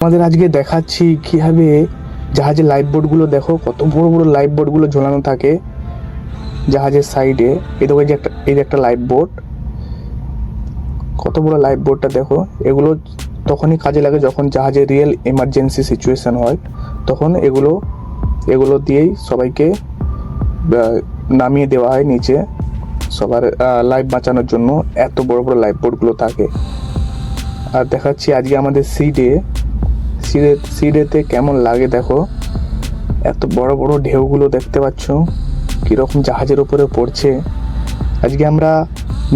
আমাদের আজকে দেখাচ্ছি কিভাবে জাহাজের লাইফ বোটগুলো, দেখো কত বড় বড় লাইফ বোটগুলো ঝোলানো থাকে জাহাজের সাইডে। এই যে একটা লাইফ বোট, কত বড় লাইফ বোটটা দেখো। এগুলো তখনই কাজে লাগে যখন জাহাজে রিয়েল এমার্জেন্সি সিচুয়েশন হয়, তখন এগুলো দিয়েই সবাইকে নামিয়ে দেওয়া হয় নিচে, সবার লাইফ বাঁচানোর জন্য এত বড় বড় লাইফ বোটগুলো থাকে। আর দেখাচ্ছি আজকে আমাদের সিডেতে কেমন লাগে দেখো, এত বড় বড় ঢেউগুলো দেখতে পাচ্ছ কীরকম জাহাজের উপরে পড়ছে। আজকে আমরা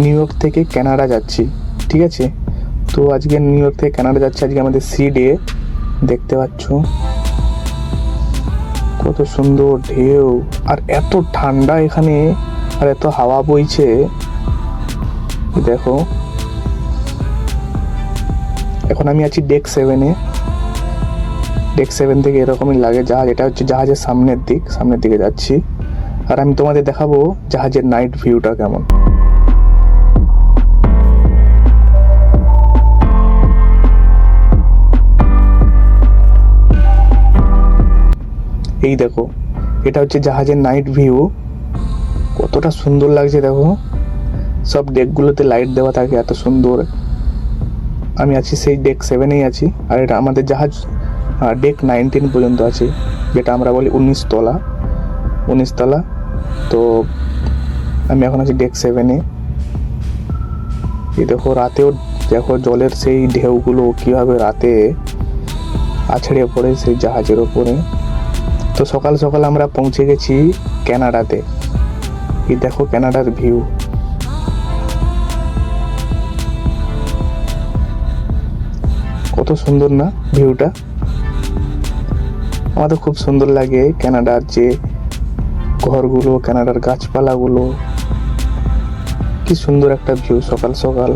নিউ ইয়র্ক থেকে কানাডা যাচ্ছি, ঠিক আছে? তো আজকে নিউ ইয়র্ক থেকে কানাডা যাচ্ছি, আজকে আমাদের সিডে দেখতে পাচ্ছ কত সুন্দর ঢেউ, আর এত ঠান্ডা এখানে, আর এত হাওয়া বইছে দেখো। এখন আমি আছি ডেক 7-এ। ডেক 7 থেকে এরকমই লাগে জাহাজ। এটা হচ্ছে জাহাজের সামনের দিকে যাচ্ছি, আর আমি তোমাদের দেখাবো জাহাজের নাইট ভিউটা কেমন। এই দেখো, এটা হচ্ছে জাহাজের নাইট ভিউ, কতটা সুন্দর লাগছে দেখো। সব ডেকগুলোতে লাইট দেওয়া থাকে, এত সুন্দর। আমি আছি সেই ডেক 7-এই আছি, আর এটা আমাদের জাহাজ ডেক 19 পর্যন্ত আছে, যেটা আমরা বলি 19 তলা। তো আমি এখন আছি ডেক 7-এ। এই দেখো, রাতেও দেখো জলের সেই ঢেউগুলো কীভাবে রাতে আছড়ে পড়ে সেই জাহাজের ওপরে। তো সকাল সকাল আমরা পৌঁছে গেছি কানাডাতে। এই দেখো কানাডার ভিউ, কত সুন্দর না ভিউটা। আমাদের খুব সুন্দর লাগে কানাডার যে ঘরগুলো, কানাডার গাছপালাগুলো, কি সুন্দর একটা ভিউ সকাল সকাল।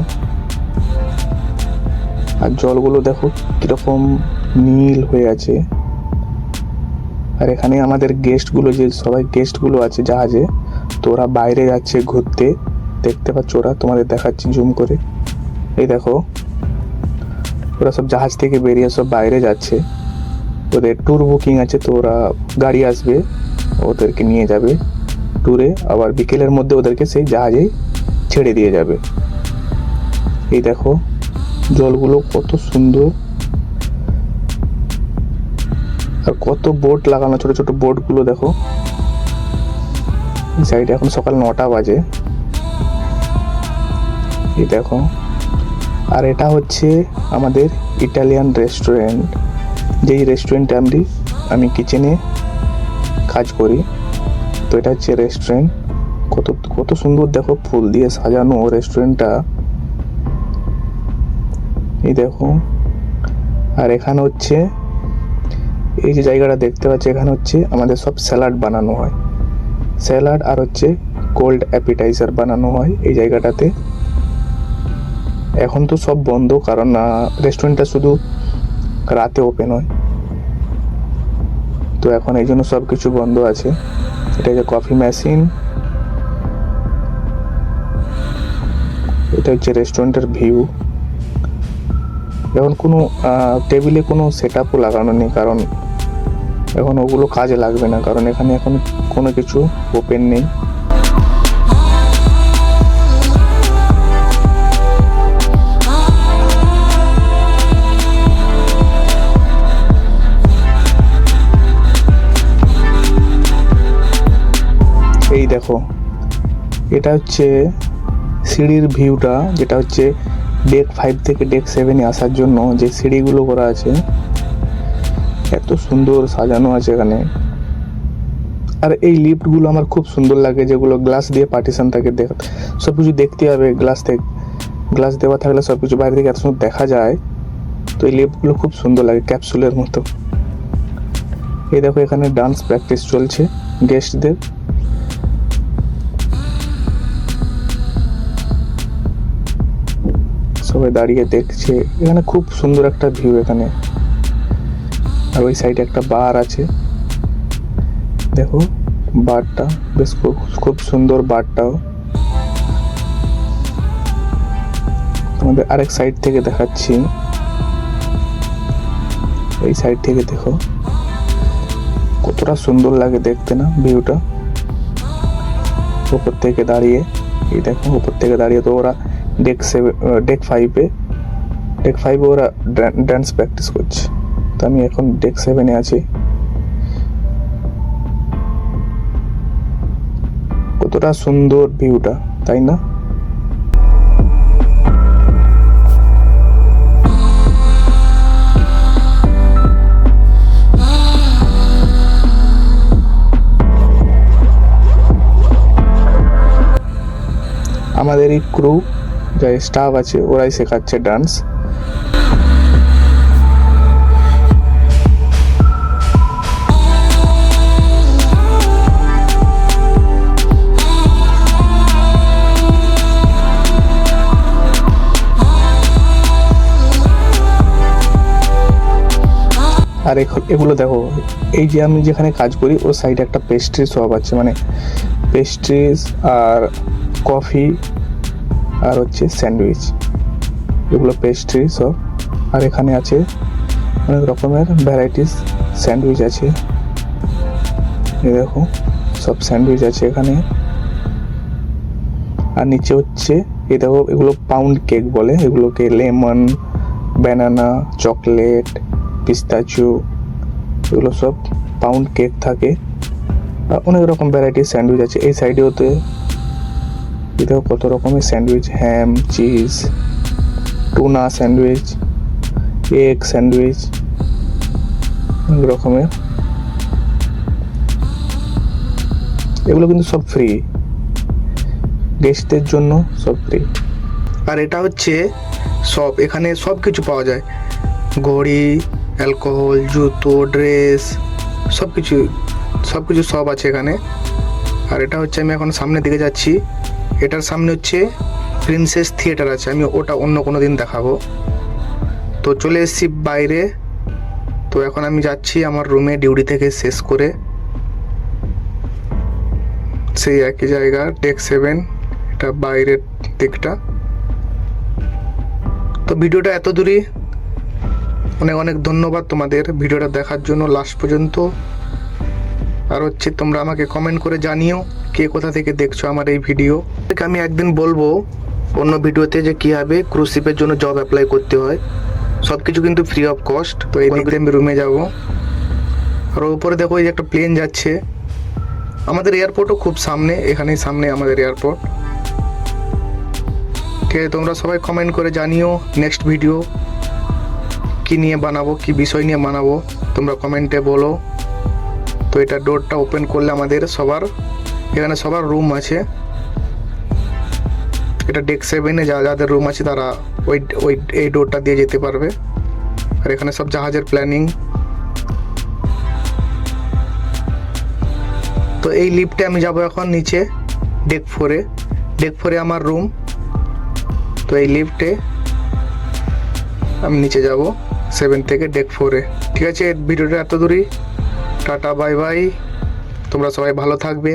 আর জলগুলো দেখো কিরকম নীল হয়ে আছে। আর এখানে আমাদের সবাই গেস্টগুলো আছে জাহাজে, তো ওরা বাইরে যাচ্ছে ঘুরতে, দেখতে পাচ্ছ ওরা, তোমাদের দেখাচ্ছি জুম করে। এই দেখো, ওরা সব জাহাজ থেকে বেরিয়ে সব বাইরে যাচ্ছে, ওদের ট্যুর বুকিং আছে, তো ওরা গাড়ি আসবে, ওদেরকে নিয়ে যাবে ট্যুরে, আবার বিকেলের মধ্যে ওদেরকে সেই জাহাজে ছেড়ে দিয়ে যাবে। এই দেখো জলগুলো কত সুন্দর, আর কত বোট লাগানো, ছোট ছোট বোটগুলো দেখো এই সাইডে। এখন সকাল 9টা বাজে। এই দেখো, আর এটা হচ্ছে আমাদের ইটালিয়ান রেস্টুরেন্ট, যেই রেস্টুরেন্টে আমি কিচেনে কাজ করি। তো এটা হচ্ছে রেস্টুরেন্ট, কত সুন্দর দেখো, ফুল দিয়ে সাজানো রেস্টুরেন্টটা। এই দেখো, আর এখানে হচ্ছে এই যে জায়গাটা দেখতে পাচ্ছি, এখানে হচ্ছে আমাদের সব স্যালাড বানানো হয়, স্যালাড আর হচ্ছে কোল্ড অ্যাপিটাইজার বানানো হয় এই জায়গাটাতে। এখন তো সব বন্ধ, কারণ রেস্টুরেন্টটা শুধু রাতে ওপেন হয়, তো এখন এই জন্য সব কিছু বন্ধ আছে। এটা হচ্ছে কফি মেশিন, এটা হচ্ছে রেস্টুরেন্টের ভিউ। এখন কোনো টেবিলে কোনো সেট আপও লাগানো নেই, কারণ এখন ওগুলো কাজে লাগবে না, কারণ এখানে এখন কোনো কিছু ওপেন নেই। এই দেখো, এটা হচ্ছে সিঁড়ির ভিউটা, যেটা হচ্ছে ডেক 5 থেকে ডেক 7-এ আসার জন্য যে সিঁড়িগুলো করা আছে, এত সুন্দর সাজানো আছে এখানে। আর এই লিফটগুলো আমার খুব সুন্দর লাগে, যেগুলো গ্লাস দিয়ে পার্টিশন থাকে, সব কিছু দেখতে হবে গ্লাস দেওয়া থাকলে সব কিছু বাইরে থেকে এত সুন্দর দেখা যায়। তো এই লিফটগুলো খুব সুন্দর লাগে, ক্যাপসুলের মতো। এই দেখো, এখানে ডান্স প্র্যাকটিস চলছে গেস্টদের। সবাই দাঁড়িয়ে দেখছে, এখানে খুব সুন্দর একটা ভিউ এখানে। আর ওই সাইডে একটা বার আছে, দেখো বারটা বেশ খুব সুন্দর বারটাও। তোমাদের আরেক সাইড থেকে দেখাচ্ছি। এই সাইড থেকে দেখো কতটা সুন্দর লাগে দেখতে না ভিউটা, উপর থেকে দাঁড়িয়ে। এই দেখো উপর থেকে দাঁড়িয়ে তো ওরা ডেক ফাইভে ওরা ড্যান্স প্র্যাকটিস করছে। তো আমি এখন ডেক 7-এ আছি। কতটা সুন্দর ভিউটা, তাই না? আমাদের এই ক্রু যা স্টাফ আছে ওরাই শেখাচ্ছে ডান্স। আর এগুলো দেখো, এই যে আমি যেখানে কাজ করি ওর সাইডে একটা পেস্ট্রি শপ আছে, মানে পেস্ট্রিজ আর কফি আর হচ্ছে স্যান্ডউইচ, এগুলো পেস্ট্রি সব। আর এখানে আছে অনেক রকমের ভ্যারাইটিস স্যান্ডউইচ আছে, এই দেখো সব স্যান্ডউইচ আছে এখানে। আর নিচে হচ্ছে এই দেখো, এগুলো পাউন্ড কেক বলে, এগুলোকে লেমন, ব্যানানা, চকলেট, পিস্তাচিও, এগুলো সব পাউন্ড কেক থাকে। আর অনেক রকম ভ্যারাইটিস স্যান্ডউইচ আছে। এই সাইডেওতে দেখো কত রকমের sandwich, ham, cheese, tuna sandwich, egg sandwich, অনেক রকমের। এগুলো কিন্তু সব ফ্রি, গেস্টদের জন্য সব ফ্রি। আর এটা হচ্ছে সব, এখানে সব কিছু পাওয়া যায়, ঘড়ি, অ্যালকোহল, জুতো, ড্রেস, সব কিছু সব আছে এখানে। আর এটা হচ্ছে, আমি এখন সামনের দিকে যাচ্ছি, এটার সামনে হচ্ছে প্রিন্সেস থিয়েটার আছে, আমি ওটা অন্য কোনো দিন দেখাবো। তো চলে এসেছি বাইরে। তো এখন আমি যাচ্ছি আমার রুমে ডিউটি থেকে শেষ করে, সেই একই জায়গা ডেক 7, এটা বাইরের দিকটা। তো ভিডিওটা এত দূরই, অনেক অনেক ধন্যবাদ তোমাদের ভিডিওটা দেখার জন্য লাস্ট পর্যন্ত। আর হচ্ছে তোমরা আমাকে কমেন্ট করে জানিও কে কোথা থেকে দেখছো আমার এই ভিডিও। আমি একদিন বলবো অন্য ভিডিওতে যে কীভাবে ক্রুজ শিপের জন্য জব অ্যাপ্লাই করতে হয়, সব কিছু কিন্তু ফ্রি অফ কস্ট। তো এই দিক দিয়ে আমি রুমে যাব। আর উপরে দেখো এই যে একটা প্লেন যাচ্ছে, আমাদের এয়ারপোর্টও খুব সামনে, এখানেই সামনে আমাদের এয়ারপোর্ট। ঠিক আছে, তোমরা সবাই কমেন্ট করে জানিও নেক্সট ভিডিও কী নিয়ে বানাবো, কী বিষয় নিয়ে বানাবো, তোমরা কমেন্টে বলো। তো এটা ডোরটা ওপেন করলে আমাদের সবার, এখানে সবার রুম আছে। এটা ডেক 7-এ যাদের রুম আছে তারা এই ডোরটা দিয়ে যেতে পারবে। আর এখানে সব জাহাজের প্ল্যানিং। তো এই লিফটে আমি যাব এখন নিচে ডেক 4-এ আমার রুম। তো এই লিফটে আমি নিচে যাব 7 থেকে ডেক 4-এ। ঠিক আছে, ভিডিওটা এত দূরই, টাটা বাই বাই, তোমরা সবাই ভালো থাকবে।